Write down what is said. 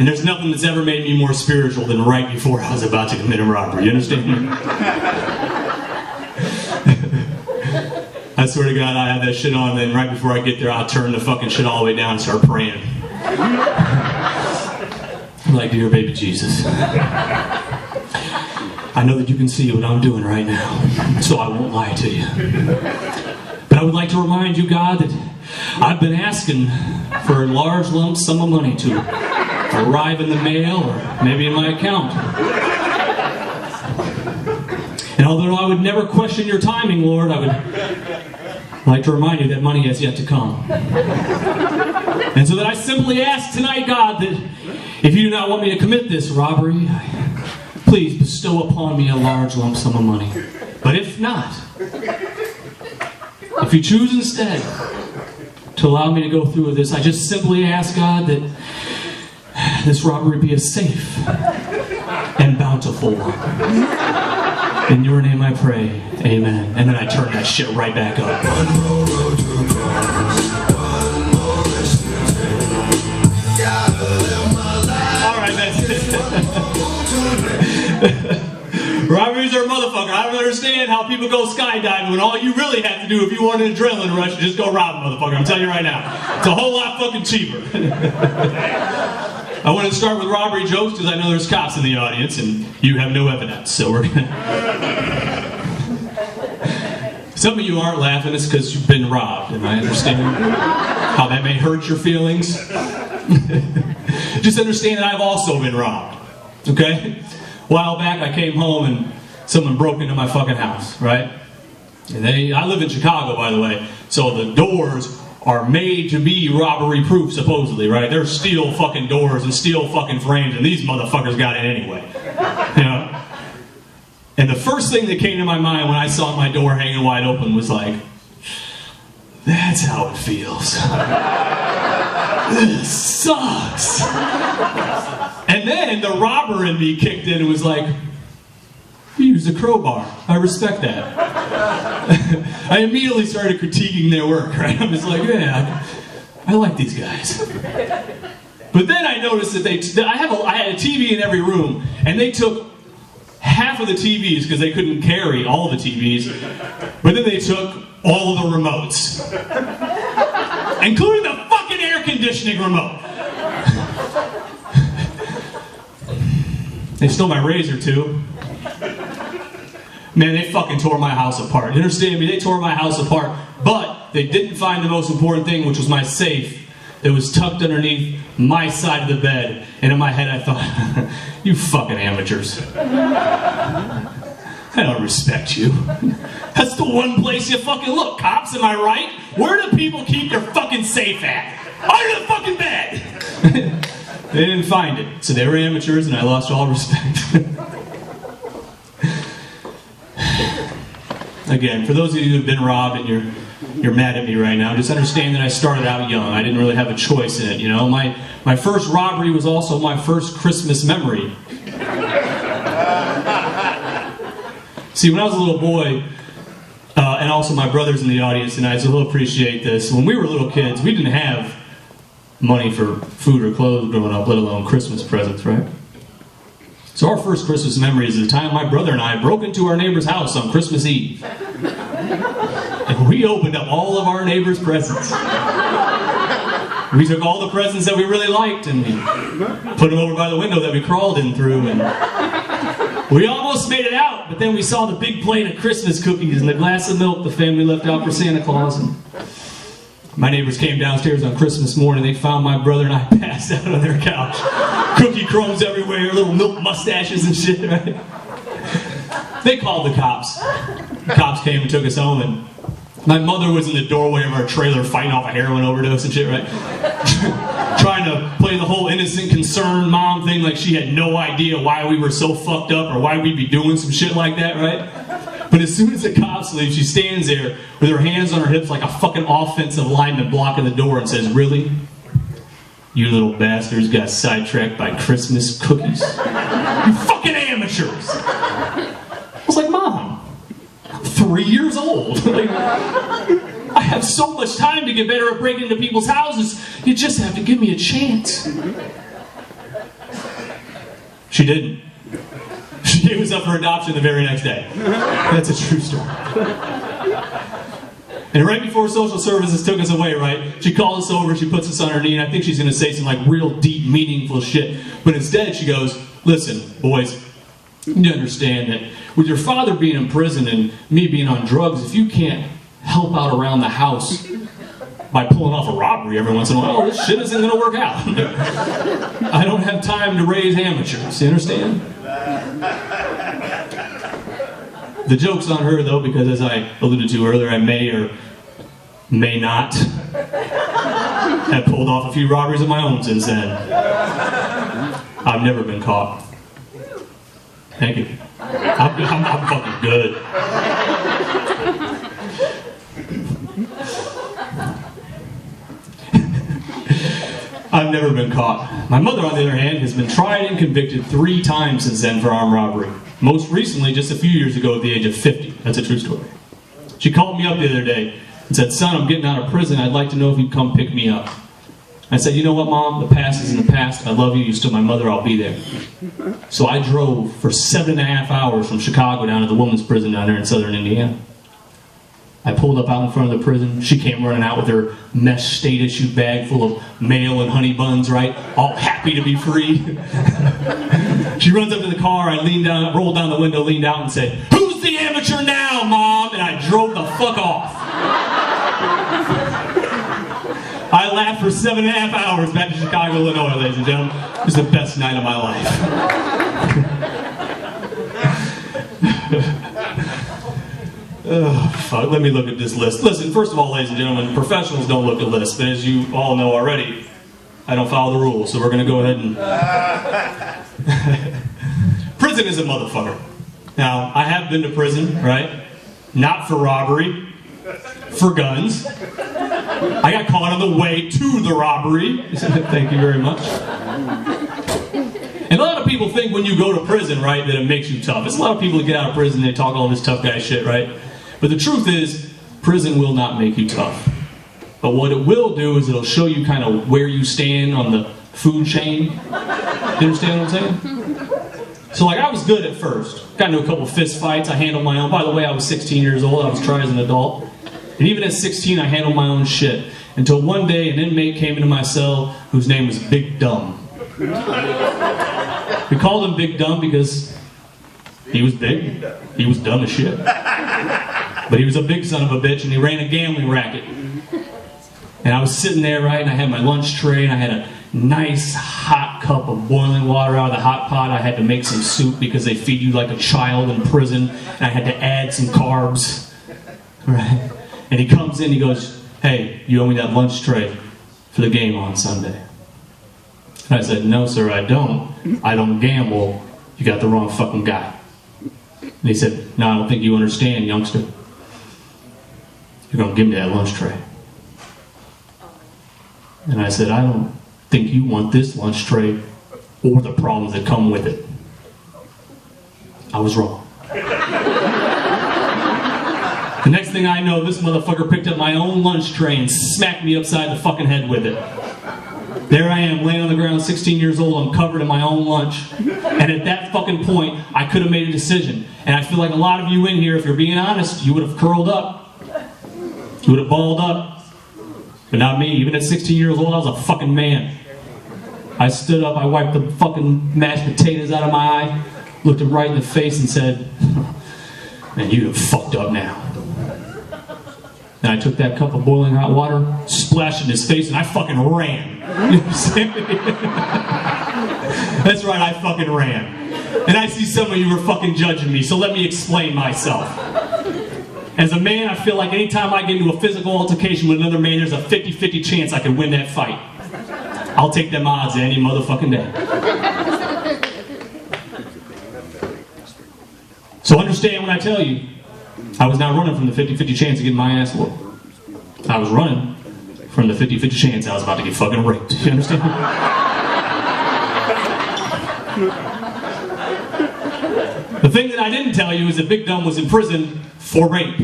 And there's nothing that's ever made me more spiritual than right before I was about to commit a robbery. You understand? I swear to God, I have that shit on, and then right before I get there, I'll turn the fucking shit all the way down and start praying. I'm like, dear baby Jesus, I know that you can see what I'm doing right now, so I won't lie to you. But I would like to remind you, God, that I've been asking for a large lump sum of money to arrive in the mail or maybe in my account. And although I would never question your timing, Lord, I would like to remind you that money has yet to come. And so that I simply ask tonight, God, that if you do not want me to commit this robbery, please bestow upon me a large lump sum of money. But if not, if you choose instead to allow me to go through with this, I just simply ask, God, that this robbery be a safe and bountiful one. In your name I pray, amen. And then I turn that shit right back up. Alright, that's it. Robberies are a motherfucker. I don't understand how people go skydiving when all you really have to do if you want an adrenaline rush is just go rob a motherfucker. I'm telling you right now. It's a whole lot fucking cheaper. I want to start with robbery jokes because I know there's cops in the audience and you have no evidence. So we're gonna... Some of you aren't laughing, it's because you've been robbed, and I understand how that may hurt your feelings. Just understand that I've also been robbed. Okay? A while back I came home and someone broke into my fucking house, right? And I live in Chicago, by the way, so the doors are made to be robbery proof, supposedly, right? They're steel fucking doors and steel fucking frames, and these motherfuckers got it anyway. You know? And the first thing that came to my mind when I saw my door hanging wide open was like, that's how it feels. This sucks. And then the robber in me kicked in and was like, you used a crowbar. I respect that. I immediately started critiquing their work, right? I'm just like, yeah, I like these guys. But then I noticed that I had a TV in every room, and they took half of the TVs because they couldn't carry all the TVs, but then they took all of the remotes, including the fucking air conditioning remote. They stole my razor too. Man, they fucking tore my house apart. You understand me? They tore my house apart, but they didn't find the most important thing, which was my safe that was tucked underneath my side of the bed. And in my head I thought, you fucking amateurs. I don't respect you. That's the one place you fucking look. Cops, am I right? Where do people keep their fucking safe at? Under the fucking bed! They didn't find it. So they were amateurs and I lost all respect. Again, for those of you who have been robbed and you're mad at me right now, just understand that I started out young. I didn't really have a choice in it, you know. My first robbery was also my first Christmas memory. See, when I was a little boy, and also my brothers in the audience tonight, so they'll appreciate this. When we were little kids, we didn't have money for food or clothes growing up, let alone Christmas presents, right? So our first Christmas memory is the time my brother and I broke into our neighbor's house on Christmas Eve. And we opened up all of our neighbor's presents. We took all the presents that we really liked and we put them over by the window that we crawled in through. And we almost made it out, but then we saw the big plate of Christmas cookies and the glass of milk the family left out for Santa Claus. And my neighbors came downstairs on Christmas morning. They found my brother and I passed out on their couch. Cookie crumbs everywhere, little milk mustaches and shit, right? They called the cops. The cops came and took us home, and my mother was in the doorway of our trailer fighting off a heroin overdose and shit, right? Trying to play the whole innocent, concerned mom thing like she had no idea why we were so fucked up or why we'd be doing some shit like that, right? But as soon as the cops leave, she stands there with her hands on her hips like a fucking offensive lineman blocking the door and says, really? You little bastards got sidetracked by Christmas cookies? You fucking amateurs! I was like, Mom, I'm 3 years old. Like, I have so much time to get better at breaking into people's houses. You just have to give me a chance. She didn't. She was up for adoption the very next day. That's a true story. And right before social services took us away, right, she called us over, she puts us on her knee, and I think she's going to say some like real deep, meaningful shit. But instead she goes, listen, boys, you understand that with your father being in prison and me being on drugs, if you can't help out around the house by pulling off a robbery every once in a while, this shit isn't going to work out. I don't have time to raise amateurs, you understand? The joke's on her, though, because as I alluded to earlier, I may or may not have pulled off a few robberies of my own since then. I've never been caught. Thank you. I'm fucking good. I've never been caught. My mother, on the other hand, has been tried and convicted 3 times since then for armed robbery. Most recently, just a few years ago at the age of 50. That's a true story. She called me up the other day and said, son, I'm getting out of prison. I'd like to know if you'd come pick me up. I said, you know what, Mom? The past is in the past. I love you. You're still my mother. I'll be there. So I drove for 7.5 hours from Chicago down to the women's prison down there in southern Indiana. I pulled up out in front of the prison. She came running out with her mesh state-issued bag full of mail and honey buns, right? All happy to be free. She runs up to the car. I leaned down, rolled down the window, leaned out and said, who's the amateur now, Mom? And I drove the fuck off. I laughed for 7.5 hours back to Chicago, Illinois, ladies and gentlemen. It was the best night of my life. Oh, fuck. Let me look at this list. Listen, first of all, ladies and gentlemen, professionals don't look at lists, but as you all know already, I don't follow the rules, so we're going to go ahead and... Prison is a motherfucker. Now, I have been to prison, right? Not for robbery, for guns. I got caught on the way to the robbery. Thank you very much. And a lot of people think when you go to prison, right, that it makes you tough. It's a lot of people that get out of prison, they talk all this tough guy shit, right? But the truth is, prison will not make you tough. But what it will do is it'll show you kind of where you stand on the food chain. You understand what I'm saying? So like, I was good at first. Got into a couple fist fights, I handled my own. By the way, I was 16 years old, I was tried as an adult. And even at 16, I handled my own shit. Until one day, an inmate came into my cell whose name was Big Dumb. We called him Big Dumb because he was big, he was dumb as shit. But he was a big son of a bitch, and he ran a gambling racket. And I was sitting there, right, and I had my lunch tray, and I had a nice hot cup of boiling water out of the hot pot. I had to make some soup because they feed you like a child in prison, and I had to add some carbs, right? And he comes in, he goes, hey, you owe me that lunch tray for the game on Sunday. And I said, no, sir, I don't. I don't gamble. You got the wrong fucking guy. And he said, no, I don't think you understand, youngster. You're going to give me that lunch tray. And I said, I don't think you want this lunch tray or the problems that come with it. I was wrong. The next thing I know, this motherfucker picked up my own lunch tray and smacked me upside the fucking head with it. There I am, laying on the ground, 16 years old, I'm covered in my own lunch. And at that fucking point, I could have made a decision. And I feel like a lot of you in here, if you're being honest, you would have curled up. You would have balled up. But not me. Even at 16 years old, I was a fucking man. I stood up, I wiped the fucking mashed potatoes out of my eye, looked him right in the face and said, man, you have fucked up now. And I took that cup of boiling hot water, splashed it in his face, and I fucking ran. You know what I'm saying? That's right, I fucking ran. And I see some of you are fucking judging me, so let me explain myself. As a man, I feel like anytime I get into a physical altercation with another man, there's a 50-50 chance I could win that fight. I'll take them odds any motherfucking day. So understand when I tell you, I was not running from the 50-50 chance of getting my ass whooped. I was running from the 50-50 chance I was about to get fucking raped. You understand? The thing that I didn't tell you is that Big Dumb was in prison for rape.